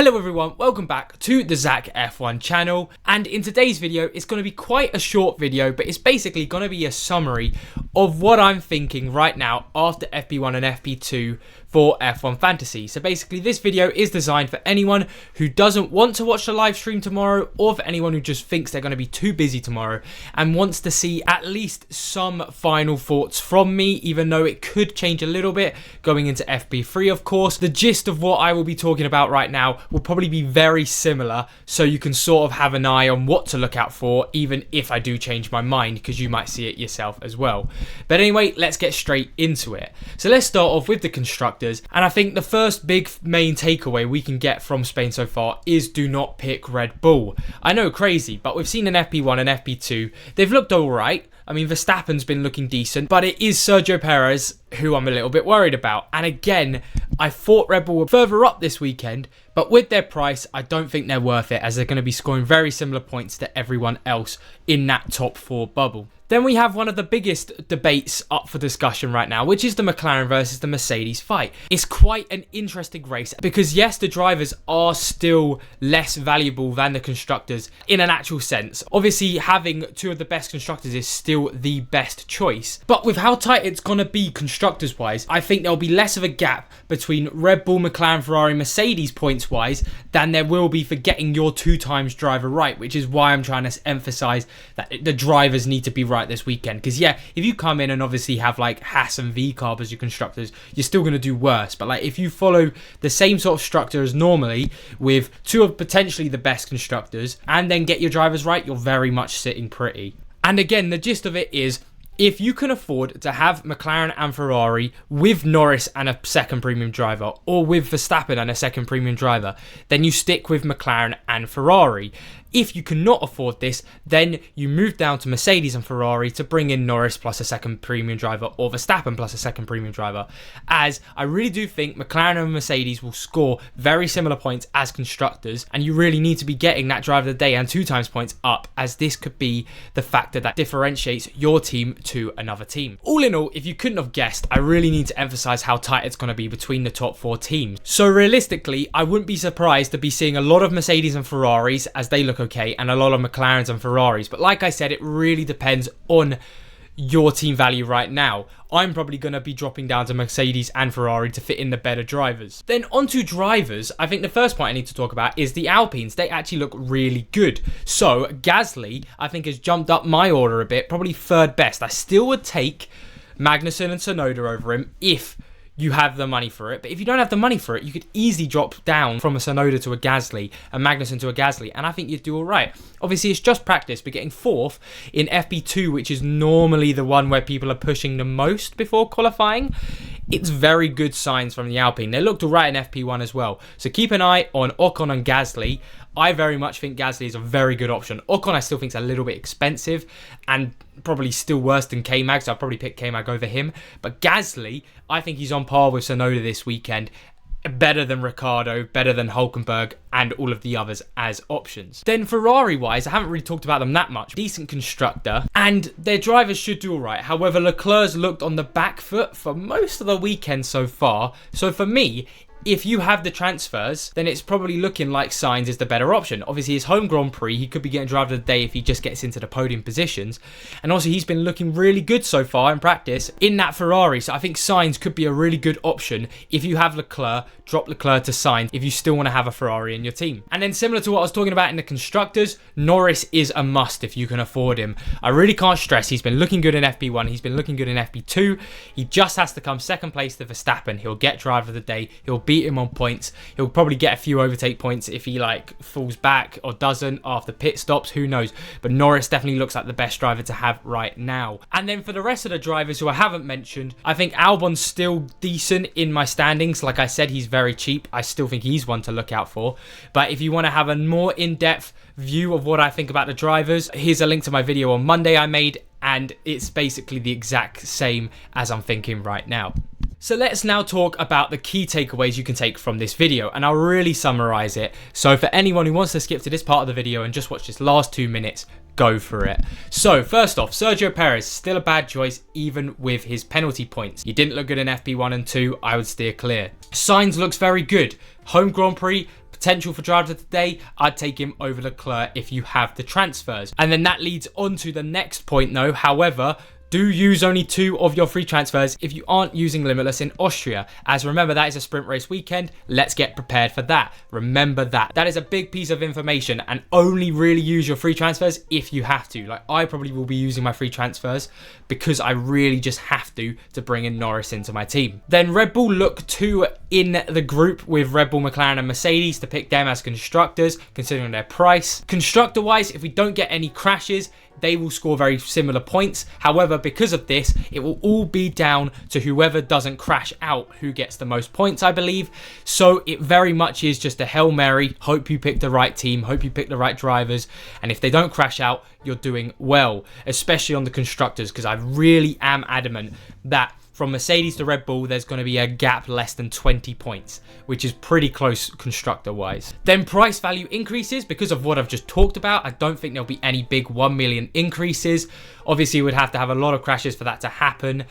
Hello everyone, welcome back to the Zach F1 channel, and in today's video it's going to be quite a short video, but it's basically going to be a summary of what I'm thinking right now after FP1 and FP2 for F1 Fantasy. So basically this video is designed for anyone who doesn't want to watch the live stream tomorrow, or for anyone who just thinks they're going to be too busy tomorrow and wants to see at least some final thoughts from me, even though it could change a little bit going into FP3 of course. The gist of what I will be talking about right now will probably be very similar, so you can sort of have an eye on what to look out for, even if I do change my mind, because you might see it yourself as well. But anyway, let's get straight into it. So let's start off with the constructors, and I think the first big main takeaway we can get from Spain so far is do not pick Red Bull. I know, crazy, but we've seen in FP1 and FP2, they've looked alright. I mean, Verstappen's been looking decent, but it is Sergio Perez who I'm a little bit worried about. And again, I thought Red Bull were further up this weekend, but with their price, I don't think they're worth it, as they're going to be scoring very similar points to everyone else in that top 4 bubble. Then we have one of the biggest debates up for discussion right now, which is the McLaren versus the Mercedes fight. It's quite an interesting race because yes, the drivers are still less valuable than the constructors in an actual sense. Obviously, having two of the best constructors is still the best choice. But with how tight it's going to be constructors wise, I think there'll be less of a gap between Red Bull, McLaren, Ferrari, Mercedes points wise than there will be for getting your 2 times driver right, which is why I'm trying to emphasize that the drivers need to be right this weekend. Because yeah, if you come in and obviously have like Haas and V-Carb as your constructors, you're still going to do worse. But like if you follow the same sort of structure as normally with 2 of potentially the best constructors and then get your drivers right, you're very much sitting pretty. And again, the gist of it is, if you can afford to have McLaren and Ferrari with Norris and a second premium driver, or with Verstappen and a second premium driver, then you stick with McLaren and Ferrari. If you cannot afford this, then you move down to Mercedes and Ferrari to bring in Norris plus a second premium driver, or Verstappen plus a second premium driver, as I really do think McLaren and Mercedes will score very similar points as constructors, and you really need to be getting that driver of the day and 2 times points up, as this could be the factor that differentiates your team to another team. All in all, if you couldn't have guessed, I really need to emphasize how tight it's going to be between the top 4 teams. So realistically, I wouldn't be surprised to be seeing a lot of Mercedes and Ferraris as they look okay, and a lot of McLarens and Ferraris. But like I said, it really depends on your team value right now. I'm probably going to be dropping down to Mercedes and Ferrari to fit in the better drivers. Then onto drivers, I think the first point I need to talk about is the Alpines. They actually look really good. So Gasly, I think, has jumped up my order a bit, probably 3rd best. I still would take Magnussen and Tsunoda over him if you have the money for it. But if you don't have the money for it, you could easily drop down from a Tsunoda to a Gasly, a Magnussen to a Gasly, and I think you'd do all right. Obviously, it's just practice, but getting 4th in FP2, which is normally the one where people are pushing the most before qualifying, it's very good signs from the Alpine. They looked all right in FP1 as well. So keep an eye on Ocon and Gasly. I very much think Gasly is a very good option. Ocon I still think is a little bit expensive and probably still worse than K-Mag, so I'll probably pick K-Mag over him. But Gasly, I think he's on par with Tsunoda this weekend. Better than Ricciardo, better than Hülkenberg, and all of the others as options. Then Ferrari-wise, I haven't really talked about them that much. Decent constructor, and their drivers should do all right. However, Leclerc's looked on the back foot for most of the weekend so far. So for me, if you have the transfers, then it's probably looking like Sainz is the better option. Obviously, his home Grand Prix, he could be getting driver of the day if he just gets into the podium positions. And also, he's been looking really good so far in practice in that Ferrari. So I think Sainz could be a really good option if you have Leclerc. Drop Leclerc to Sainz if you still want to have a Ferrari in your team. And then similar to what I was talking about in the constructors, Norris is a must if you can afford him. I really can't stress, he's been looking good in FP1, he's been looking good in FP2. He just has to come 2nd place to Verstappen. He'll get driver of the day, he'll beat him on points, he'll probably get a few overtake points if he like falls back or doesn't after pit stops, who knows. But Norris definitely looks like the best driver to have right now. And then for the rest of the drivers who I haven't mentioned, I think Albon's still decent in my standings. Like I said, he's very cheap. I still think he's one to look out for. But if you want to have a more in-depth view of what I think about the drivers, here's a link to my video on Monday I made, and it's basically the exact same as I'm thinking right now. So let's now talk about the key takeaways you can take from this video, and I'll really summarize it. So for anyone who wants to skip to this part of the video and just watch this last 2 minutes, go for it. So first off, Sergio Perez, still a bad choice even with his penalty points. He didn't look good in FP1 and 2, I would steer clear. Sainz looks very good. Home Grand Prix, potential for driver of the day, I'd take him over Leclerc if you have the transfers. And then that leads on to the next point though. However, do use only 2 of your free transfers if you aren't using Limitless in Austria. As remember, that is a sprint race weekend. Let's get prepared for that. Remember that. That is a big piece of information, and only really use your free transfers if you have to. Like, I probably will be using my free transfers because I really just have to bring in Norris into my team. Then Red Bull look to in the group with Red Bull, McLaren and Mercedes to pick them as constructors, considering their price. Constructor-wise, if we don't get any crashes, they will score very similar points. However, because of this, it will all be down to whoever doesn't crash out who gets the most points, I believe. So it very much is just a Hail Mary. Hope you pick the right team, hope you pick the right drivers, and if they don't crash out, you're doing well, especially on the constructors, because I really am adamant that from Mercedes to Red Bull, there's going to be a gap less than 20 points, which is pretty close constructor-wise. Then price value increases because of what I've just talked about. I don't think there'll be any big 1 million increases. Obviously, you would have to have a lot of crashes for that to happen,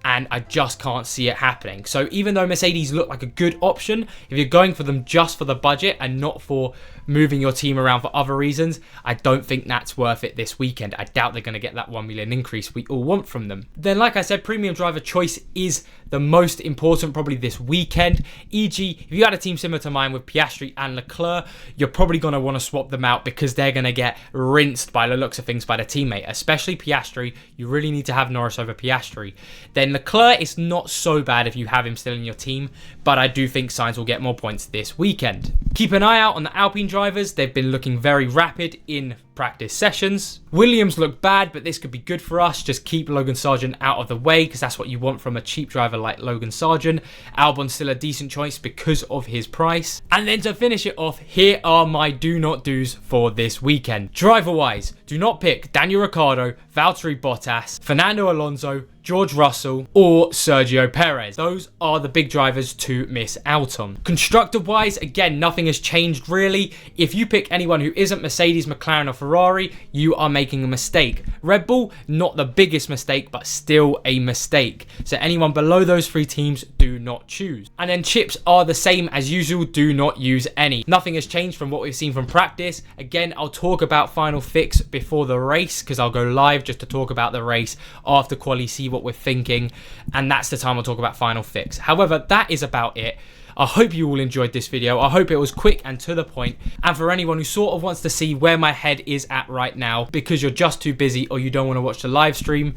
and I just can't see it happening. So even though Mercedes look like a good option, if you're going for them just for the budget and not for moving your team around for other reasons, I don't think that's worth it this weekend. I doubt they're going to get that 1 million increase we all want from them. Then, like I said, premium driver choice is the most important probably this weekend. E.g., if you had a team similar to mine with Piastri and Leclerc, you're probably going to want to swap them out because they're going to get rinsed by the looks of things by the teammate, especially Piastri. You really need to have Norris over Piastri. Then Leclerc is not so bad if you have him still in your team, but I do think Sainz will get more points this weekend. Keep an eye out on the Alpine drivers. They've been looking very rapid in practice sessions. Williams look bad, but this could be good for us. Just keep Logan Sargent out of the way because that's what you want from a cheap driver like Logan Sargent. Albon's still a decent choice because of his price. And then to finish it off, here are my do not do's for this weekend. Driver wise, do not pick Daniel Ricciardo, Valtteri Bottas, Fernando Alonso, George Russell, or Sergio Perez. Those are the big drivers to miss out on. Constructor wise, again, nothing has changed really. If you pick anyone who isn't Mercedes, McLaren, or Ferrari, you are making a mistake. Red Bull, not the biggest mistake, but still a mistake. So anyone below those 3 teams, do not choose. And then chips are the same as usual, do not use any. Nothing has changed from what we've seen from practice. Again, I'll talk about final fix before the race because I'll go live just to talk about the race after quali, see what we're thinking, and that's the time I'll talk about final fix. However, that is about it. I hope you all enjoyed this video. I hope it was quick and to the point. And for anyone who sort of wants to see where my head is at right now because you're just too busy or you don't want to watch the live stream,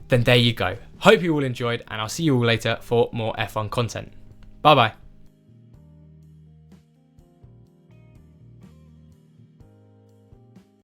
then there you go. Hope you all enjoyed, and I'll see you all later for more F1 content. Bye bye.